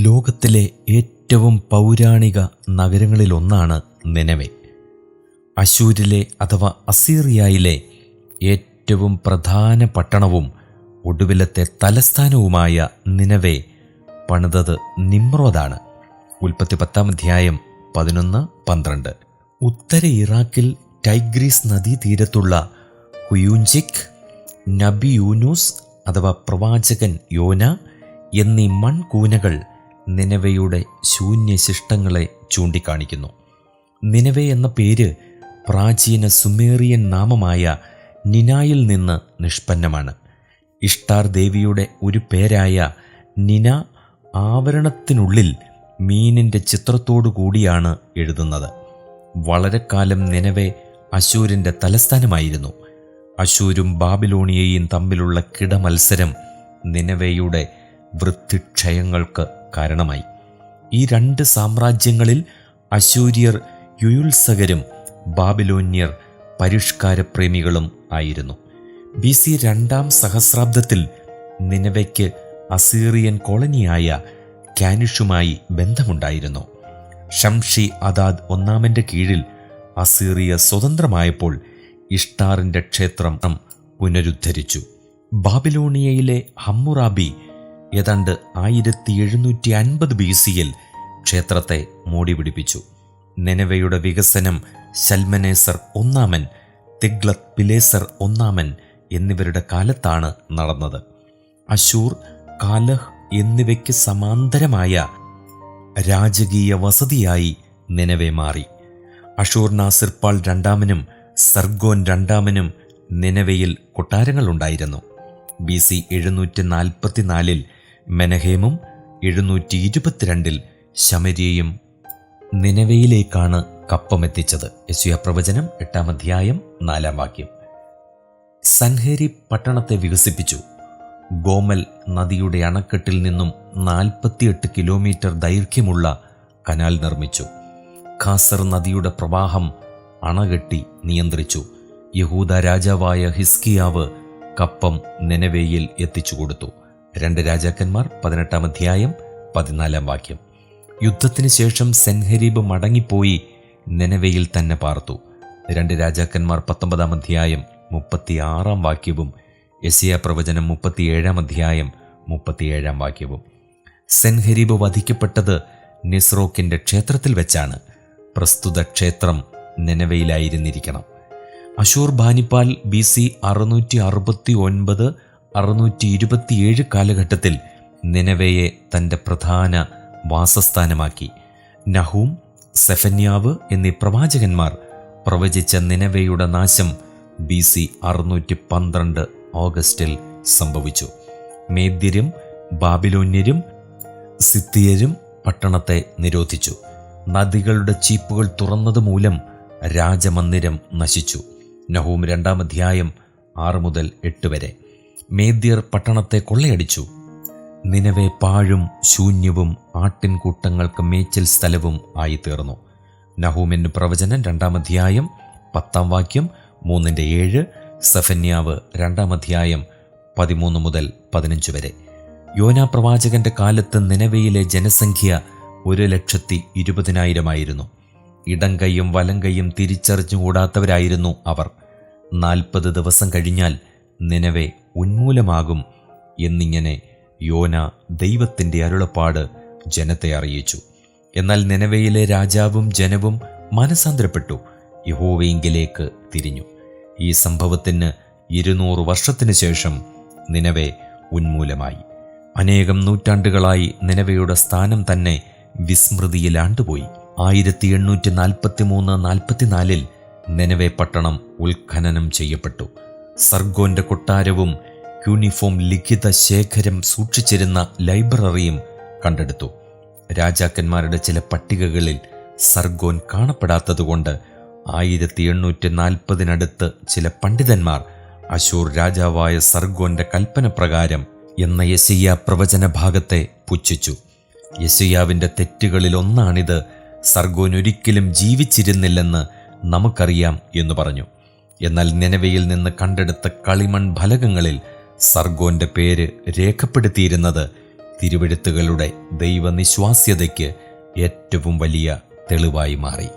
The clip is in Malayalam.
ലോകത്തിലെ ഏറ്റവും പൗരാണിക നഗരങ്ങളിലൊന്നാണ് നിനവെ. അശൂരിലെ അഥവാ അസീറിയയിലെ ഏറ്റവും പ്രധാന പട്ടണവും ഒടുവിലത്തെ തലസ്ഥാനവുമായ നിനവെ പണിതത് നിമ്രോദാണ്. ഉൽപ്പത്തി 10-ാം അധ്യായം 11-12. ഉത്തര ഇറാഖിൽ ടൈഗ്രീസ് നദീതീരത്തുള്ള കുയൂഞ്ചിക്, നബി യൂനൂസ് അഥവാ പ്രവാചകൻ യോന എന്നീ മൺകൂനകൾ നിനവയുടെ ശൂന്യശിഷ്ടങ്ങളെ ചൂണ്ടിക്കാണിക്കുന്നു. നിനവെ എന്ന പേര് പ്രാചീന സുമേറിയൻ നാമമായ നിനായിൽ നിന്ന് നിഷ്പന്നമാണ്. ഇഷ്ടാർ ദേവിയുടെ ഒരു പേരായ നിന ആവരണത്തിനുള്ളിൽ മീനിൻ്റെ ചിത്രത്തോടു കൂടിയാണ് എഴുതുന്നത്. വളരെ കാലം നിനവെ അശൂരിൻ്റെ തലസ്ഥാനമായിരുന്നു. അശൂരും ബാബിലോണിയയും തമ്മിലുള്ള കിടമത്സരം നിനവയുടെ വൃത്തിക്ഷയങ്ങൾക്ക് കാരണമായി. ഈ രണ്ട് സാമ്രാജ്യങ്ങളിൽ അശൂര്യർ യുയുത്സകരും ബാബിലോന്യർ പരിഷ്കാരപ്രേമികളും ആയിരുന്നു. BC 2-ാം സഹസ്രാബ്ദത്തിൽ നിനവയ്ക്ക് Assyrian കോളനിയായ കാനിഷുമായി ബന്ധമുണ്ടായിരുന്നു. ഷംഷി അദാദ് ഒന്നാമൻ്റെ കീഴിൽ അസീറിയ സ്വതന്ത്രമായപ്പോൾ ഇഷ്ടാറിൻ്റെ ക്ഷേത്രം പുനരുദ്ധരിച്ചു. ബാബിലോണിയയിലെ ഹമ്മുറാബി ഏതാണ്ട് 1750 BC-യിൽ ക്ഷേത്രത്തെ മൂടിപിടിപ്പിച്ചു. നിനവയുടെ വികസനം ശൽമനേസർ ഒന്നാമൻ, തിഗ്ലത്ത് പിലേസർ ഒന്നാമൻ എന്നിവരുടെ കാലത്താണ് നടന്നത്. അശൂർ, കാലഹ് എന്നിവയ്ക്ക് സമാന്തരമായ രാജകീയ വസതിയായി നിനവെ മാറി. അഷൂർ നാസിർപാൾ രണ്ടാമനും സർഗോൻ രണ്ടാമനും നിനവയിൽ കൊട്ടാരങ്ങളുണ്ടായിരുന്നു. BC 744-ൽ മെനഹേമും 722-ൽ ശമര്യയും നിനവയിലേക്കാണ് കപ്പമെത്തിച്ചത്. യെശയ്യാ പ്രവചനം 8-ാം അധ്യായം 4-ാം വാക്യം. സൻഹേരീബ് പട്ടണത്തെ വികസിപ്പിച്ചു. ഗോമൽ നദിയുടെ അണക്കെട്ടിൽ നിന്നും 48 കിലോമീറ്റർ ദൈർഘ്യമുള്ള കനാൽ നിർമ്മിച്ചു. ഖാസർ നദിയുടെ പ്രവാഹം അണകെട്ടി നിയന്ത്രിച്ചു. യഹൂദ രാജാവായ ഹിസ്കിയാവ് കപ്പം നിനവയിൽ എത്തിച്ചുകൊടുത്തു. 2 രാജാക്കന്മാർ 18-ാം അധ്യായം 14-ാം വാക്യം. യുദ്ധത്തിന് ശേഷം സെൻഹെരീബ് മടങ്ങിപ്പോയി നിനവയിൽ തന്നെ പാർത്തു. 2 രാജാക്കന്മാർ 19-ാം അധ്യായം 36-ാം വാക്യവും യെശയ്യാ പ്രവചനം 37-ാം അധ്യായം 37-ാം വാക്യവും. സെൻഹെരീബ് വധിക്കപ്പെട്ടത് നിസ്രോക്കിൻ്റെ ക്ഷേത്രത്തിൽ വെച്ചാണ്. പ്രസ്തുത ക്ഷേത്രം നിനവയിലായിരുന്നിരിക്കണം. അശൂർ ബാനിപ്പാൽ BC 669-627 കാലഘട്ടത്തിൽ നിനവയെ തൻ്റെ പ്രധാന വാസസ്ഥാനമാക്കി. നഹൂം, സെഫന്യാവ് എന്നീ പ്രവാചകന്മാർ പ്രവചിച്ച നിനവയുടെ നാശം BC 612 ഓഗസ്റ്റിൽ സംഭവിച്ചു. മേദ്യരും ബാബിലോന്യരും സിത്തിയരും പട്ടണത്തെ നിരോധിച്ചു. നദികളുടെ ചീപ്പുകൾ തുറന്നതുമൂലം രാജമന്ദിരം നശിച്ചു. നഹൂം 2-ാം അധ്യായം 6-8 വരെ. മേദ്യർ പട്ടണത്തെ കൊള്ളയടിച്ചു. നിനവെ പാഴും ശൂന്യവും ആട്ടിൻകൂട്ടങ്ങൾക്ക് മേച്ചിൽ സ്ഥലവും ആയിത്തീർന്നു. നഹൂമിന് പ്രവചനം 2-ാം അധ്യായം 10-ാം വാക്യം 3-7, സെഫന്യാവ് 2-ാം അധ്യായം 13-15 വരെ. യോനാ പ്രവാചകന്റെ കാലത്ത് നിനവയിലെ ജനസംഖ്യ 1,20,000 ഇടംകൈയും വലംകൈയും തിരിച്ചറിഞ്ഞുകൂടാത്തവരായിരുന്നു അവർ. 40 ദിവസം കഴിഞ്ഞാൽ നിനവെ ഉന്മൂലമാകും എന്നിങ്ങനെ യോന ദൈവത്തിൻ്റെ അരുളപ്പാട് ജനത്തെ അറിയിച്ചു. എന്നാൽ നിനവയിലെ രാജാവും ജനവും മനസാന്തരപ്പെട്ടു, യഹോവയിങ്കിലേക്ക് തിരിഞ്ഞു. ഈ സംഭവത്തിന് 200 വർഷത്തിനു ശേഷം നിനവെ ഉന്മൂലമായി. അനേകം നൂറ്റാണ്ടുകളായി നിനവയുടെ സ്ഥാനം തന്നെ വിസ്മൃതിയിലാണ്ടുപോയി. 1843-44-ൽ നിനവെ പട്ടണം ഉത്ഖനനം ചെയ്യപ്പെട്ടു. സർഗോന്റെ കൊട്ടാരവും ക്യൂണിഫോം ലിഖിത ശേഖരം സൂക്ഷിച്ചിരുന്ന ലൈബ്രറിയും കണ്ടെടുത്തു. രാജാക്കന്മാരുടെ ചില പട്ടികകളിൽ സർഗോൻ കാണപ്പെടാത്തതുകൊണ്ട് 1840-നടുത്ത് ചില പണ്ഡിതന്മാർ അശൂർ രാജാവായ സർഗോന്റെ കൽപ്പന പ്രകാരം എന്ന യെശയ്യാ പ്രവചന ഭാഗത്തെ പുച്ഛിച്ചു. യെശയ്യാവിൻ്റെ തെറ്റുകളിലൊന്നാണിത്. സർഗോൻ ഒരിക്കലും ജീവിച്ചിരുന്നില്ലെന്ന് നമുക്കറിയാം എന്ന് പറഞ്ഞു. എന്നാൽ നിനവയിൽ നിന്ന് കണ്ടെടുത്ത കളിമൺ ഫലകങ്ങളിൽ സർഗോന്റെ പേര് രേഖപ്പെടുത്തിയിരുന്നത് തിരുവെഴുത്തുകളുടെ ദൈവനിശ്വാസ്യതയ്ക്ക് ഏറ്റവും വലിയ തെളിവായി മാറി.